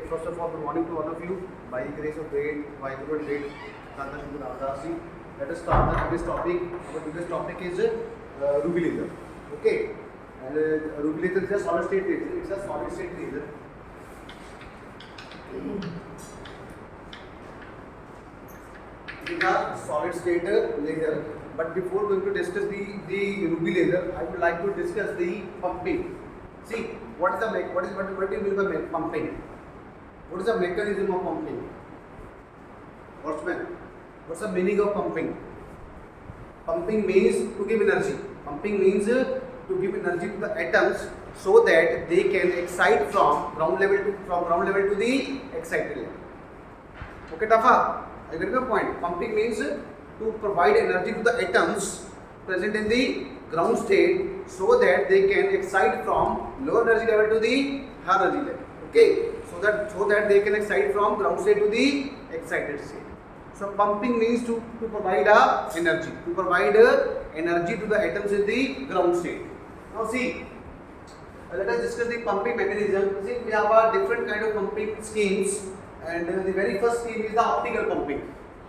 first of all, good morning to all of you. By the grace of great, by the good great, Tata Shri Ravdasi. Let us start the today's topic. Our today's topic is ruby laser. Okay, and ruby laser is a solid state laser. It's a solid state laser. It is a solid state laser. But before going to discuss the ruby laser, I would like to discuss the pumping. See, what do you mean by pumping? What is the mechanism of pumping? Watchman, what's the meaning of pumping? Pumping means to give energy. Pumping means to give energy to the atoms so that they can excite from ground level to the excited level. Okay, Tafa, I get your point. Pumping means to provide energy to the atoms present in the ground state so that they can excite from lower energy level to the higher energy level. Okay, so that they can excite from ground state to the excited state. So pumping means to provide energy to the atoms in the ground state. Now see, let us discuss the pumping mechanism. See, we have a different kind of pumping schemes, and the very first scheme is the optical pumping.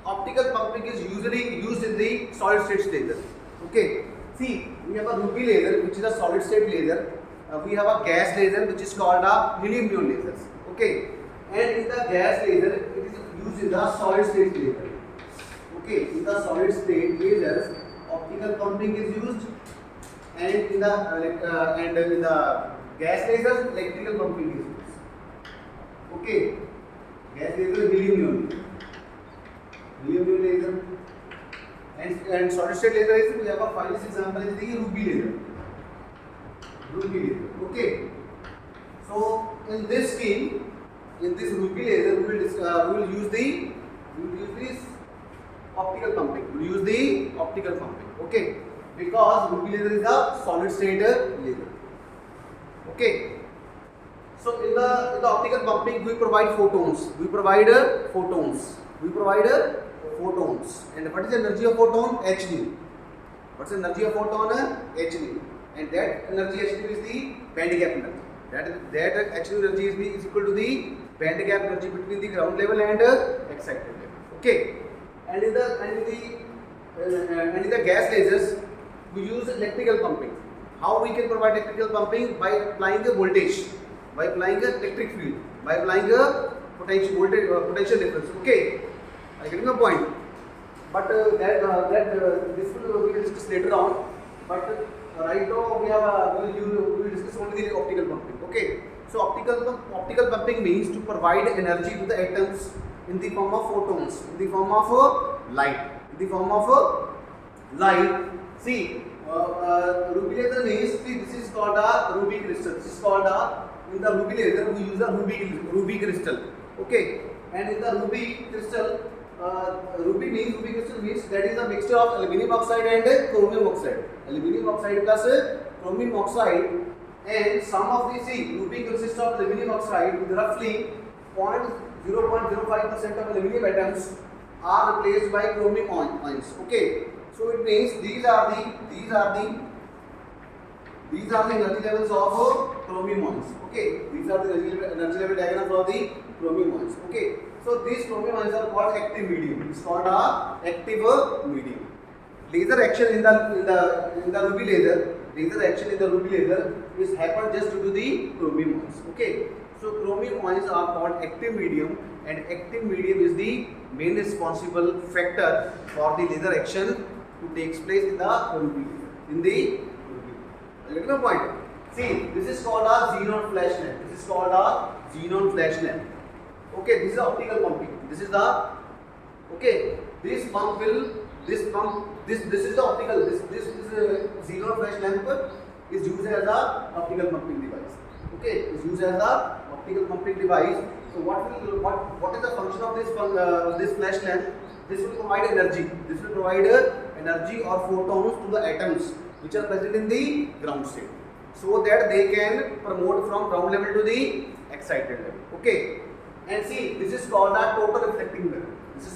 Optical pumping is usually used in the solid state laser. Okay. See, we have a ruby laser, which is a solid state laser. We have a gas laser, which is called a helium ion lasers. Okay. And in the gas laser, it is used in the solid state laser. Okay. In the solid state lasers, optical pumping is used, and in the gas lasers, electrical pumping is used. Okay. Gas laser, helium ion laser. And solid state laser is, we have a finest example is the ruby laser. Okay. So in this scheme, in this ruby laser, we will use this optical pumping. We will use the optical pumping. Okay. Because ruby laser is a solid state laser. Okay. So in the optical pumping, we provide photons. And what is the energy of photon? Hν. What's the energy of photon? Hν. And that energy Hν is the band gap energy. That Hν energy is equal to the band gap energy between the ground level and excited level. Okay. And in the gas lasers, we use electrical pumping. How we can provide electrical pumping? By applying a voltage, by applying an electric field, by applying a potential difference. Okay. I get your point. But this will be discussed later on. But right now we will discuss only the optical pumping. Okay. So optical pumping means to provide energy to the atoms in the form of photons, in the form of light. See, ruby laser means, see, this is called a ruby crystal. In the ruby laser we use a ruby crystal. Okay. And in the ruby crystal, ruby crystal means that is a mixture of aluminum oxide and chromium oxide. Aluminum oxide plus chromium oxide, and some of the ruby consists of aluminum oxide with roughly 0.05% of aluminum atoms are replaced by chromium ions. Okay, so it means these are the energy levels of chromium ions. Okay, these are the energy level diagram for the chromium ions. Okay. So these chromium ions are called active medium. It's called a active medium. Laser action in the ruby laser. Laser action in the ruby laser is happened just due to the chromium ions. Okay. So chromium ions are called active medium, and active medium is the main responsible factor for the laser action to takes place in the ruby. Get my point. See, this is called a xenon flash lamp. Okay, this is optical pumping. This is the this is the optical. This xenon flash lamp is used as a optical pumping device. Okay, is used as a optical pumping device. So what is the function of this flash lamp? This will provide energy. This will provide energy or photons to the atoms which are present in the ground state, so that they can promote from ground level to the excited level. Okay. And see, this is called a total reflecting mirror.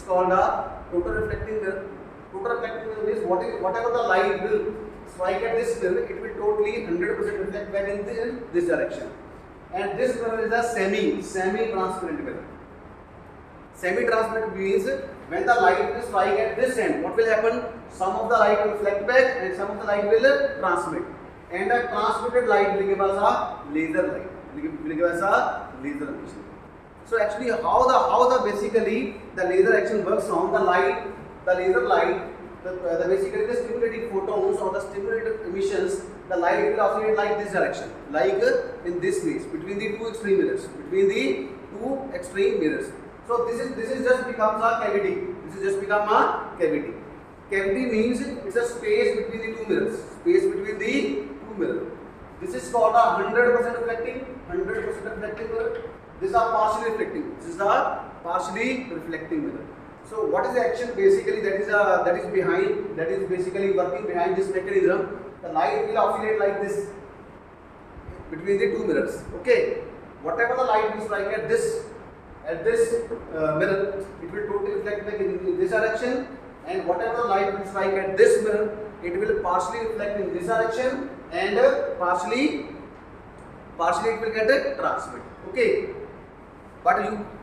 Total reflecting mirror means whatever the light will strike at this mirror, it will totally 100% reflect back in this direction. and this mirror is a semi-transparent mirror. Semi-transparent means when the light will strike at this end, what will happen? Some of the light will reflect back and some of the light will transmit. And the transmitted light will give us a laser light. Will give us a laser emission. So actually, how the basically the laser action works on the light, the laser light, the basically the stimulating photons or the stimulated emissions. The light will oscillate like this direction, like in this place between the two extreme mirrors. So this is just becomes a cavity. This is just become a cavity. Cavity means it's a space between the two mirrors. Space between the two mirrors. This is called a 100% reflecting mirror. This is a partially reflecting. This is the partially reflecting mirror. So what is the action basically that is basically working behind this mechanism? The light will oscillate like this between the two mirrors. Okay. Whatever the light will strike at this mirror, it will totally reflect back in this direction, and whatever the light will strike at this mirror, it will partially reflect in this direction and partially it will get transmit. Okay. But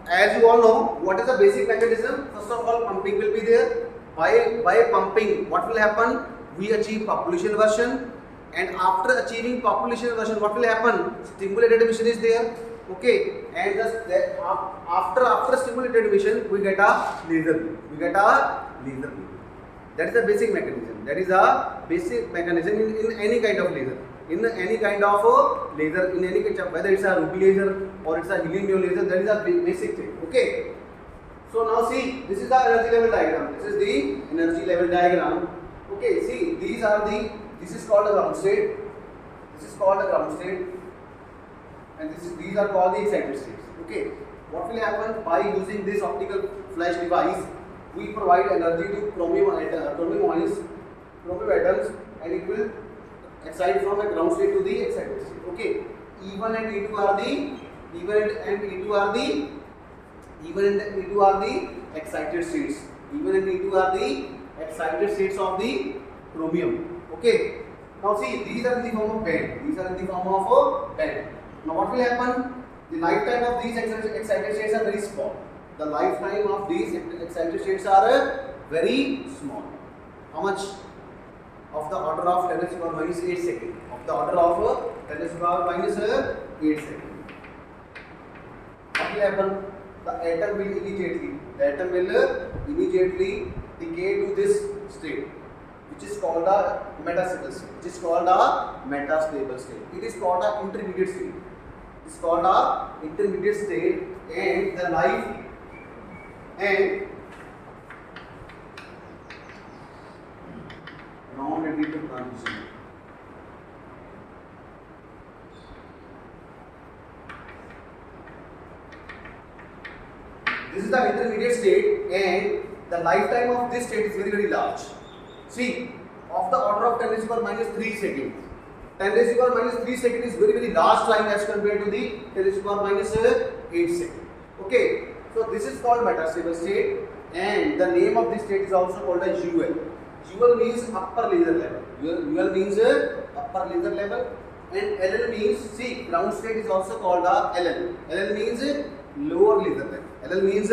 as you all know, what is the basic mechanism? First of all, pumping will be there. By pumping, what will happen? We achieve population inversion, and after achieving population inversion, what will happen? Stimulated emission is there. Okay, and just after stimulated emission, we get a laser beam. That is the basic mechanism. That is a basic mechanism in any kind of laser. In any kind of laser, in any kind of, whether it's a Ruby laser or it's a helium laser, that is a basic thing. Okay. So now see, this is the energy level diagram. This is the energy level diagram. Okay. See, this is called the ground state. This is called the ground state, and these are called the excited states. Okay. What will happen by using this optical flash device? We provide energy to chromium atoms, and it will excite from a ground state to the excited state. Okay. E1 and E2 are the excited states. E1 and E2 are the excited states of the chromium. Okay. Now see, these are in the form of band. Now what will happen? The lifetime of these excited states are very small. The lifetime of these excited states are very small. How much? Of the order of 10 to the power minus 8 seconds. Of the order of 10 to the power minus 8 seconds. What will happen? The atom will immediately decay to this state, which is called a metastable state. It is called a intermediate state. And the life and non-radiative transition. This is the intermediate state, and the lifetime of this state is very, very large. See, of the order of 10 to the power minus 3 seconds. 10 to the power minus 3 seconds is very, very large time as compared to the 10 to the power minus 8 seconds. Okay, so this is called metastable state, and the name of this state is also called as UL. UL means upper laser level. UL means upper laser level, and LL means, see, ground state is also called LL. LL means lower laser level. LL means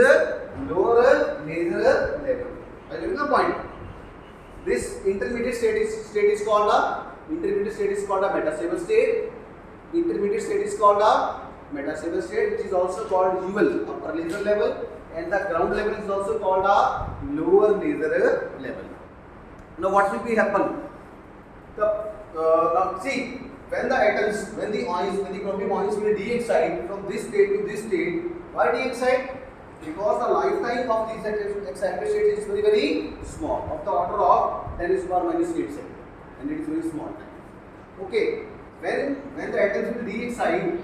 lower laser level. Are you getting the point? This intermediate state is called a metastable state. Intermediate state is called a metastable state, which is also called UL, upper laser level, and the ground level is also called a lower laser level. Now what will be happen? Now see, when the chromium ions will de-excite from this state to this state. Why de-excite? Because the lifetime of these excited states is very, very small, of the order of 10 to the power minus 8 seconds, and it is very small time. Okay, when the atoms will de-excite,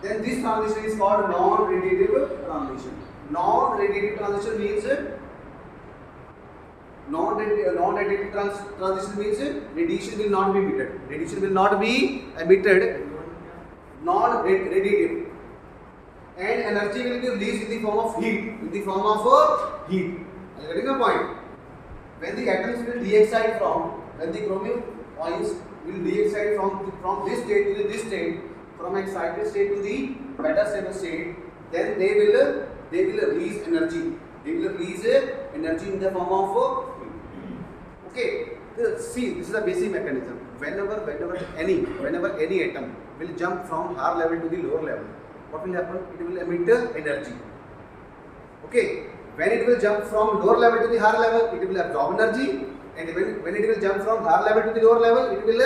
then this transition is called non-radiative transition. Non-radiative transition means radiation will not be emitted. Non-radiative. And energy will be released in the form of heat. Are you getting the point? When the atoms will de-excite when the chromium ions will de-excite from this state to this state, from excited state to the beta stable state, then they will release energy. They will release energy in the form of heat. Okay. See, this is a basic mechanism. Whenever any atom will jump from higher level to the lower level, what will happen? It will emit energy. Okay. When it will jump from lower level to the higher level, it will absorb energy, and when it will jump from higher level to the lower level, it will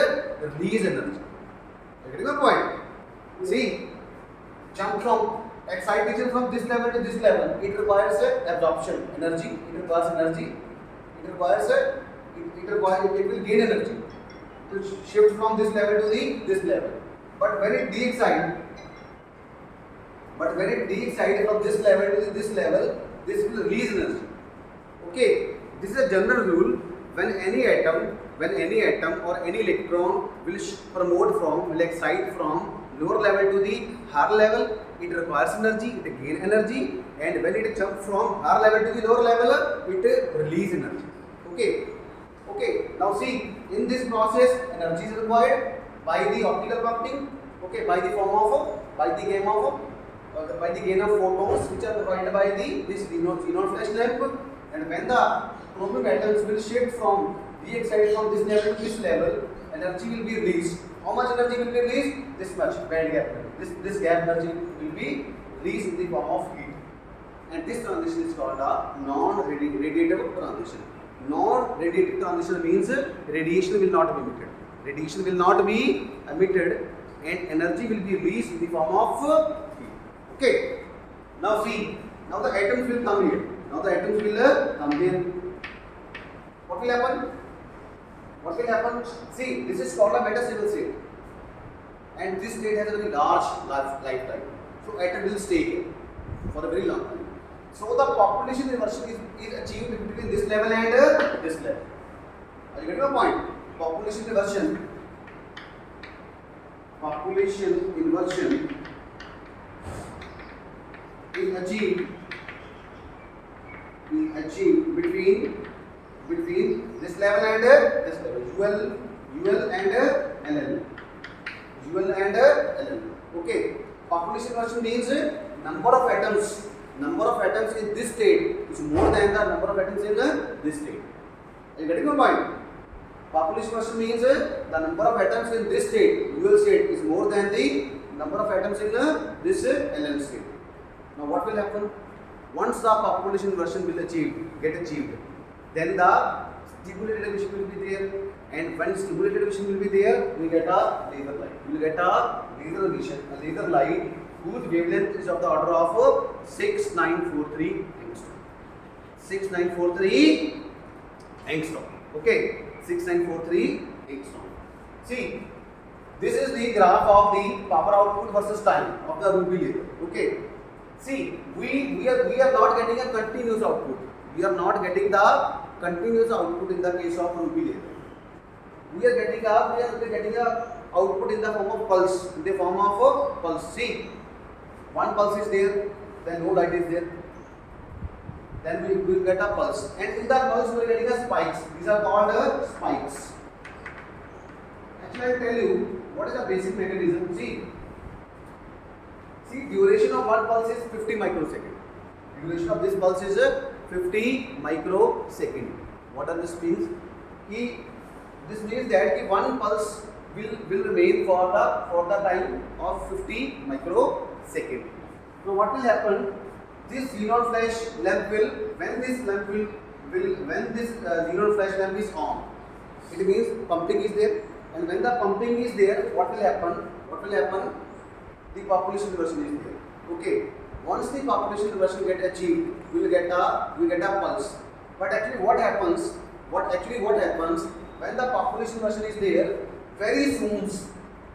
release energy. You getting my point? See, jump from excitation from this level to this level, it requires absorption energy. It requires energy. It requires it will gain energy to shift from this level to this level. But when it de-excite from this level to this level, this will release energy. Okay, this is a general rule. When any atom or any electron will excite from lower level to the higher level, it requires energy, it gain energy, and when it jumps from higher level to the lower level, it release energy. Okay, now see, in this process, energy is required by the optical pumping, okay, by the gain of photons which are provided by this xenon flash lamp, and when the chromium atoms will shift from de-excited from this level to this level, energy will be released. How much energy will be released? This much band gap. This gap energy will be released in the form of heat, and this transition is called a non-radiative transition. Non-radiative transition means radiation will not be emitted. Radiation will not be emitted, and energy will be released in the form of heat. Okay. Now see. Now the atoms will come here. Come here. What will happen? See, this is called a metastable state, and this state has a very large lifetime. So atom will stay here for a very long time. So the population inversion is achieved between this level and this level. Are you getting my point? Population inversion is achieved between this level and this level. UL and LL. Okay. Population inversion means number of atoms in this state is more than the number of atoms in this state. Are you getting my point? Population inversion means the number of atoms in this state, UL state, is more than the number of atoms in this LL state. Now what will happen? Once the population inversion will get achieved, then the stimulated emission will be there, and when stimulated emission will be there, we get a laser light. We will get a laser emission, a laser light whose wavelength is of the order of 6943 angstrom. 6943 angstrom. Okay, 6943 angstrom. See, this is the graph of the power output versus time of the Ruby laser. Okay. See, we are not getting a continuous output. We are not getting the continuous output in the case of Ruby laser. We are getting a output in the form of pulse. See, one pulse is there, then no light is there. Then we will get a pulse, and in the pulse we are getting a spikes. These are called spikes. Actually, I will tell you what is the basic mechanism. See, duration of one pulse is 50 microsecond. Duration of this pulse is 50 microsecond. What does this mean? This means that one pulse will remain for the time of 50 microsecond. So what will happen? This xenon flash lamp will, when this xenon flash lamp is on, it means pumping is there, and when the pumping is there, what will happen? The population inversion is there. Okay. Once the population inversion get achieved, we will get a pulse. But actually, what happens? When the population inversion is there, very soon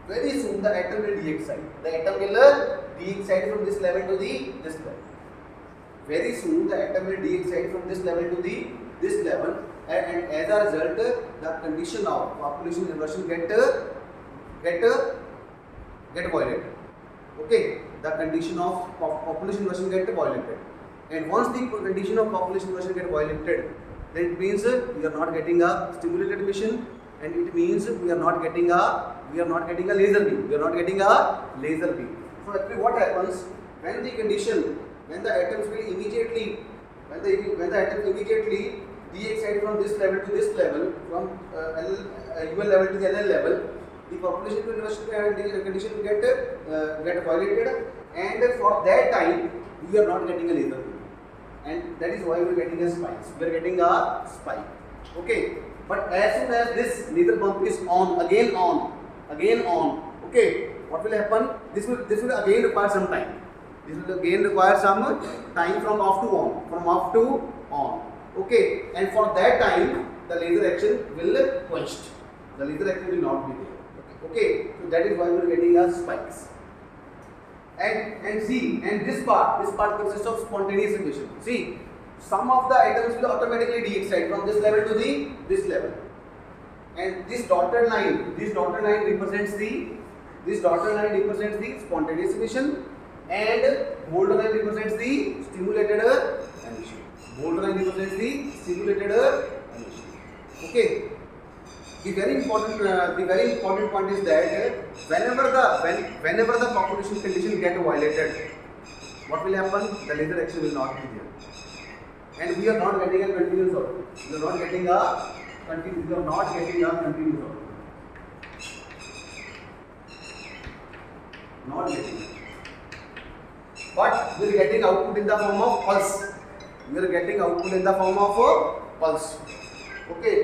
the atom will de-excite. The atom will de-excite from this level to this level. Very soon the atom will de-excite from this level to this level, and as a result, the condition of population inversion get violated. Okay, the condition of population inversion get violated, and once the condition of population inversion get violated, then it means you are not getting a stimulated emission, and it means we are not getting a laser beam. We are not getting a laser beam. So actually, what happens when the condition, when the atoms will immediately, when the atoms immediately de-excite from this level to this level, from UL level to the LL level, the population to inversion condition will get violated, and for that time we are not getting a laser beam, and that is why we are getting a spike. We are getting a spike. Okay, but as soon as this laser bump is on, again on, okay, what will happen? This will again require some time. This will again require some time from off to on. Okay, and for that time the laser action will quenched. The laser action will not be there. Okay, so that is why we are getting a spikes. And see, and this part consists of spontaneous emission. See, some of the atoms will automatically de-excite from this level to this level, and this dotted line represents the spontaneous emission, and bold line represents the stimulated emission. Okay. The very important point is that whenever the population condition get violated, what will happen? The laser action will not be there, and we are not getting a continuous output. We are not getting a continuous output. Not getting it. But we are getting output in the form of pulse. Okay.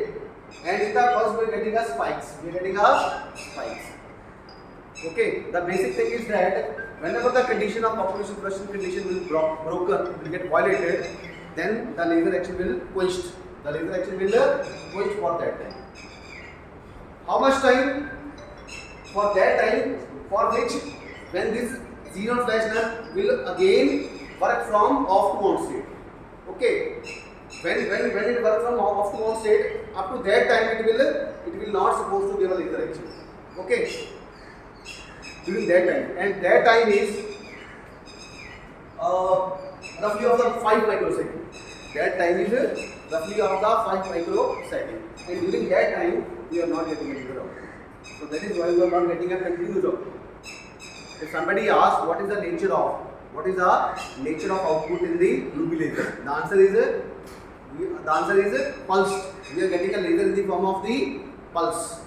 And in the pulse we are getting a spikes. Okay. The basic thing is that whenever the condition of population suppression condition will will get violated, then the laser action will quenched. For that time. How much time? For that time, for which when this xenon flash lamp will again work from off to on state. Okay. When it works from off to on state, up to that time it will not supposed to give a laser action. Okay. During that time, and that time is roughly of the 5 microsecond. That time is roughly of the 5 microsecond, and during that time we are not getting a laser output. So that is why we are not getting a continuous output. If somebody asks what is the nature of output in the UV laser, the answer is pulse. We are getting a laser in the form of the pulse.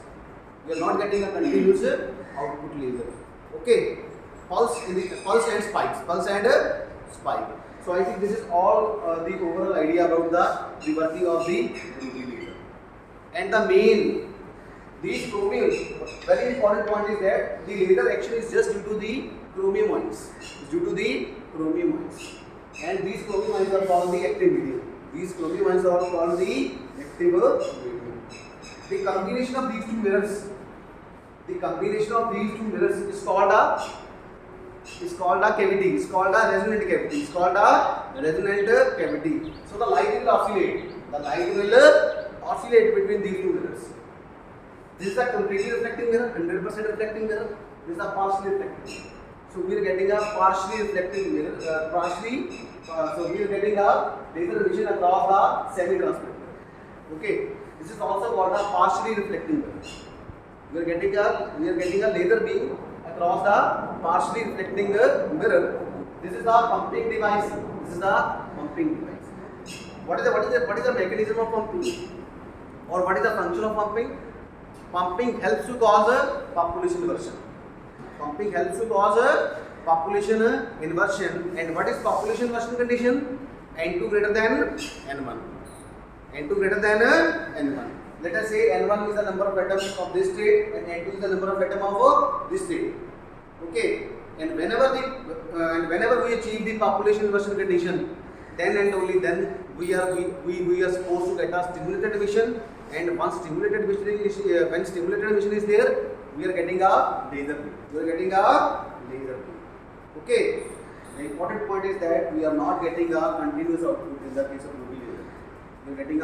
We are not getting a continuous output laser. Okay, pulse and spikes. So I think this is all the overall idea about the working of the UV laser. And these chromium, very important point is that the laser action is just due to the chromium ions. And these chromium ions are called the active medium. The combination of these two mirrors is called a cavity. It's called a resonant cavity. So the light will oscillate between these two mirrors. This is a completely reflecting mirror, 100% reflecting mirror. This is a partially reflecting mirror. So we are getting a partially reflecting mirror. So we are getting a laser emission across the semi-transparent mirror. Okay. This is also called a partially reflecting mirror. We are getting a laser beam across the partially reflecting mirror. This is the pumping device. What is the mechanism of pumping, or what is the function of pumping? Pumping helps to cause a population inversion. And what is population inversion condition? N2 greater than N1. Let us say N1 is the number of atoms of this state, and N2 is the number of atoms of this state. Okay. And whenever we achieve the population inversion condition, then and only then we are supposed to get a stimulated emission. And when stimulated emission is there, we are getting a laser beam. Okay. The important point is that we are not getting a continuous output in the case of UV laser. We are getting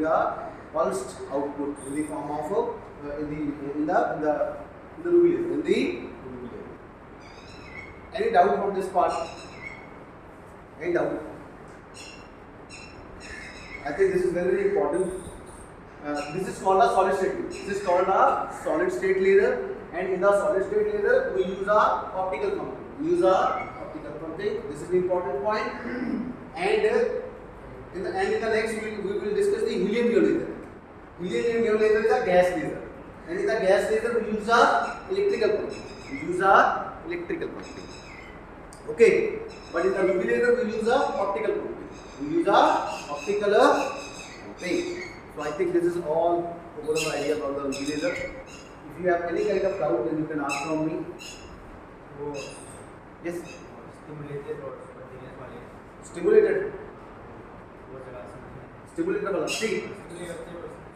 a pulsed output in the form of in the UV laser. Any doubt from this part? Any doubt? I think this is very, very important. this is called a solid state. This is called a solid state laser, and in the solid state laser we use a optical pumping. We use a optical pumping. This is the important point. And in the next we will discuss the helium ion laser. Helium ion laser is a gas laser, and in the gas laser we use a electrical pumping. We use a electrical pumping. Okay, but in the UV laser we use a optical pumping. We use a optical pumping. So I think this is all overall idea about the UV laser. If you have any kind of doubt, then you can ask from me. Yes. Stimulated और spontaneous वाले. Stimulated. वो जगह से. Stimulated वाला. See.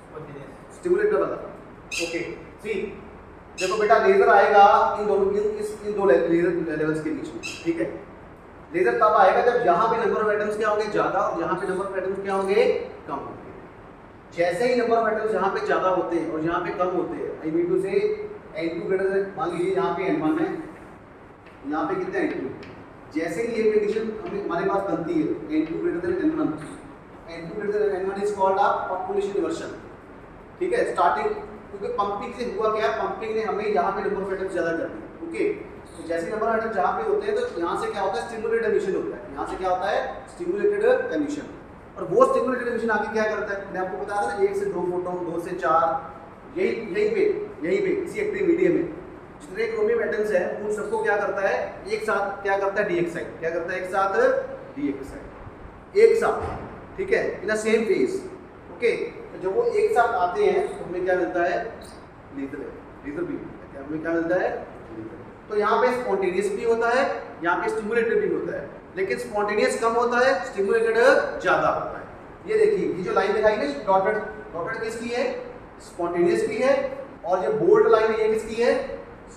Spontaneous. Stimulated वाला. Okay. See. देखो बेटा laser आएगा इन दो लेजर लेवल्स के बीच में, ठीक है। लेजर तब आएगा जब यहाँ पे नंबर ऑफ एटम्स क्या होंगे ज़्यादा और यहाँ पे नंबर ऑफ एटम्स क्या होंगे कम होंगे। जैसे ही नंबर ऑफ एटम्स यहाँ पे ज़्यादा होते हैं और यहाँ पे कम होते हैं, आई मीन टू से N2 ग्रेटर देन, मान लीजिए यहाँ पे N1 है, यहाँ पे कितने N2, जैसे ही ये कंडीशन हमारे पास बनती है N2 greater than N1, N2 greater than N1 is called a population inversion, ठीक है। स्टार्टिंग क्योंकि पंपिंग से हुआ क्या, पंपिंग ने हमें यहाँ पे नंबर ऑफ एटम्स ज़्यादा कर दिए, ओके। तो जैसे नंबर ऑफ एटम्स जहाँ पे होते हैं तो यहाँ से क्या होता है स्टिमुलेटेड एमिशन होता है, यहाँ से क्या होता है स्टिमुलेटेड एमिशन। और वो स्टिमुलेटेड एमिशन आगे क्या करता है, मैंने आपको बताया था ना, 1 से 2 फोटोन, 2 से 4, यहीं पे इसी एक्टिव मीडियम में जितने क्रोमियम एटम्स है उन सबको क्या करता है एक साथ, क्या करता है डीएक्साइड, क्या करता है एक साथ डीएक्साइड, एक साथ, ठीक है, in the same phase, okay. तो जब वो एक साथ आते हैं तो हमें क्या मिलता है लेजर भी क्या, हमें क्या मिलता है लेजर। तो यहाँ पे स्पॉन्टेनियस भी होता है, यहाँ पे स्टिमुलेटेड भी होता है, लेकिन स्पॉन्टेनियस कम होता है, स्टिमुलेटेड ज़्यादा होता है। ये देखिए ये जो लाइन दिखाई ना डॉटेड किसकी है, स्पॉन्टेनियस की है, और जो बोल्ड लाइन है ये किसकी है,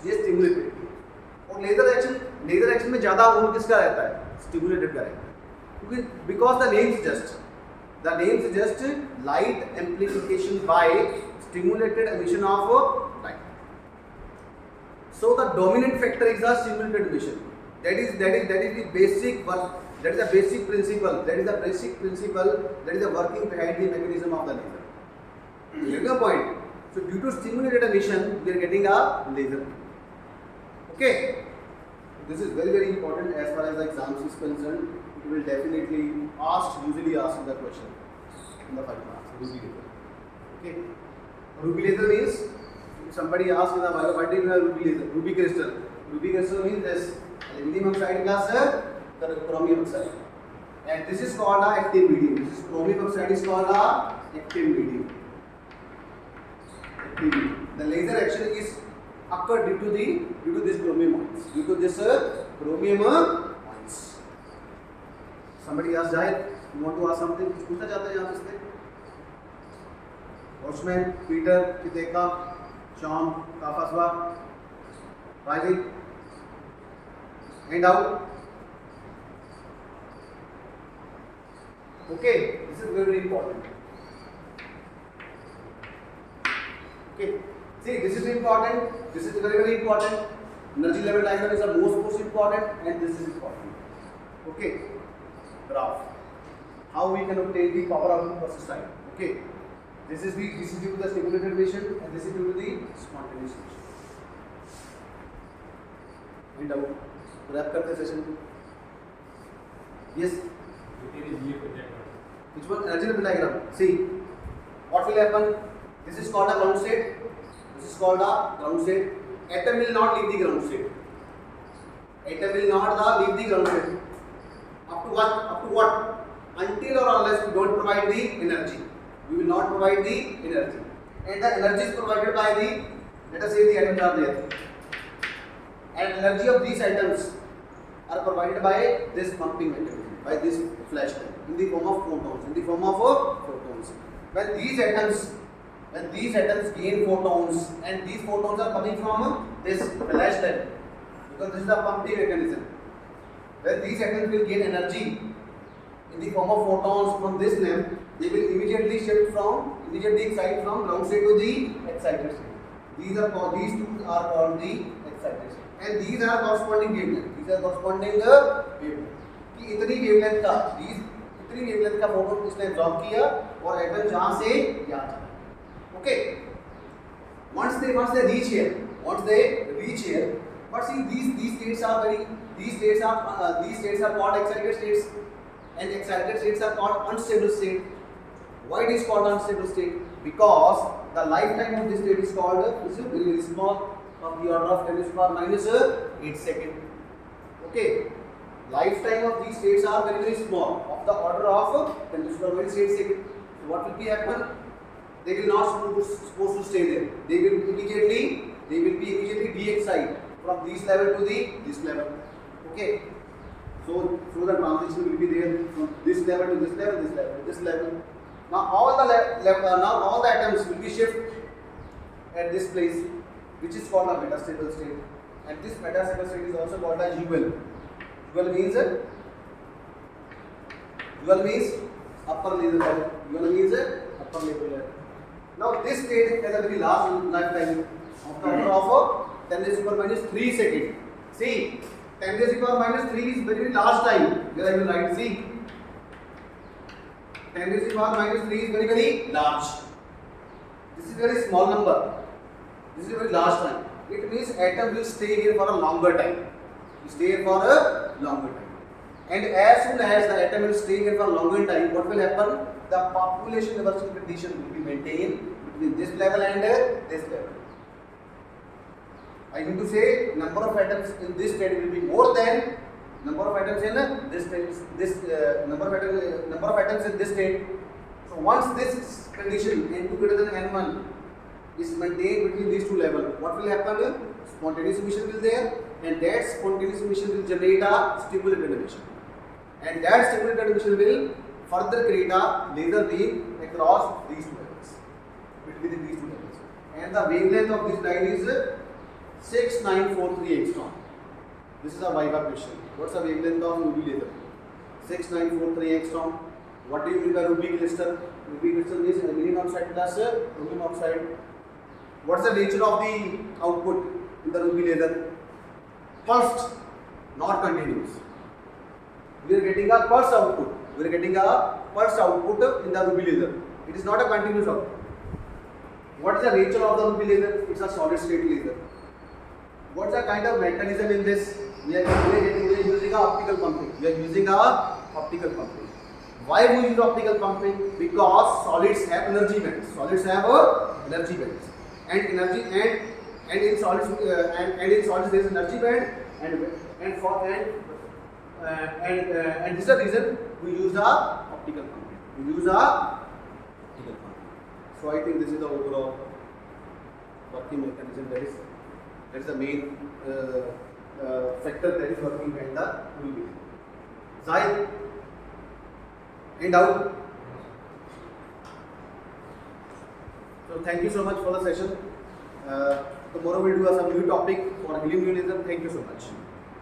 ये स्टिमुलेटेड की है। और लेजर एक्शन में ज़्यादा रोल किसका रहता है, स्टिमुलेटेड का रहता है, क्योंकि because the name is just light amplification by stimulated emission of light. So the dominant factor is the stimulated emission. That is the basic work. That is the basic principle. That is the working behind the mechanism of the laser. You get the point? So due to stimulated emission, we are getting a laser. Okay. This is very important as far as the exams is concerned. It will definitely usually ask the question in the 5 marks. Ruby laser. Okay. Ruby laser means if somebody asks in the bio, what is ruby laser? Ruby crystal. Ruby crystal means this aluminum oxide plus chromium oxide. And this is called a active medium. This is chromium oxide is called a active medium. The laser action is occurred due to this chromium ions. Due to this chromium ions. Somebody asked Jahid, you want to ask something? कुछ पूछना चाहते हैं यहाँ से? Watchman, Peter, Chiteka, Sean, Kafaswa, Riley, hand out. Okay, this is very important. Okay, see, this is important. This is very important. Energy level diagram is the most important, and this is important. Okay, graph. How we can obtain the power output versus time. Okay, this is due to the stimulated emission, and this is due to the spontaneous emission. And out. Wrap करते session को. Yes. Which one? Energy level diagram. See, what will happen? This is called a ground state. This is called a ground state. Atom will not leave the ground state. Atom will not leave the ground state. Up to what? Up to what? Until or unless we don't provide the energy. We will not provide the energy. And the energy is provided by the, let us say the atoms are there. And energy of these atoms are provided by this pumping mechanism, by this flash time, in the form of photons. When these atoms gain photons, and these photons are coming from this flash time, because this is the pumping mechanism. When these atoms will gain energy in the form of photons from this lamp, they will immediately excite from ground state to the excited state. These two are called the excited state, and these are corresponding wavelength. These are corresponding wavelength. कि इतनी wavelength का photon इसने drop किया और atom जहाँ से यहाँ चला, Okay. Once they reach here, but see these states are called excited states, and excited states are called unstable state. Why it is called unstable state? Because the lifetime of this state is called is very small, of the order of 10 to the power minus 8 seconds. Okay. Lifetime of these states are very small, of the order of 10 to the power minus 8 seconds. So what will be happen? They will not supposed to stay there. They will be immediately de-excite from this level to this level. Okay. So the transition will be there from this level to this level, this level, this level. Now all the atoms will be shift at this place, which is called a metastable state. And this metastable state is also called as UL. UL means upper level. UL means upper level. Now this state has a very large lifetime of the order of 10 raised to the power minus 3 seconds. See, 10 raised to the power minus 3 is very large time. Here I will write, see, 10 raised to the power minus 3 is very large. This is very small number. This is a very large time. It means atom will stay here for a longer time. And as soon as the atom will stay here for a longer time, what will happen? The population reversal condition will be maintained between this level and this level. I mean to say, number of atoms in this state will be more than number of atoms in this state. Number of atoms in this state. So once this condition n2 greater than n1 is maintained between these two levels, what will happen? Spontaneous emission will there, and that spontaneous emission will generate a stimulated emission, and that stimulated emission will further create a laser beam across these two levels, between these two levels, and the wavelength of this line is 6943 angstrom. This is a Viva question. What's the wavelength of UV laser? 6943 angstrom. What do you mean by ruby crystal? Ruby crystal means aluminum oxide plus rubium oxide. What's the nature of the output in the ruby laser? Pulsed, not continuous. We are getting a pulse output. We are getting a pulse output in the ruby laser. It is not a continuous output. What is the nature of the ruby laser? It's a solid state laser. What's the kind of mechanism in this? We are using optical pumping. Why we use optical pumping? Because solids have energy bands. And in solids there is energy band, and this is the reason we use the optical pumping. So I think this is the overall working mechanism. That is the main factor that is working behind the UV. Zahid, end out. So thank you so much for the session. Tomorrow we'll do some new topic for helium ionism. Thank you so much.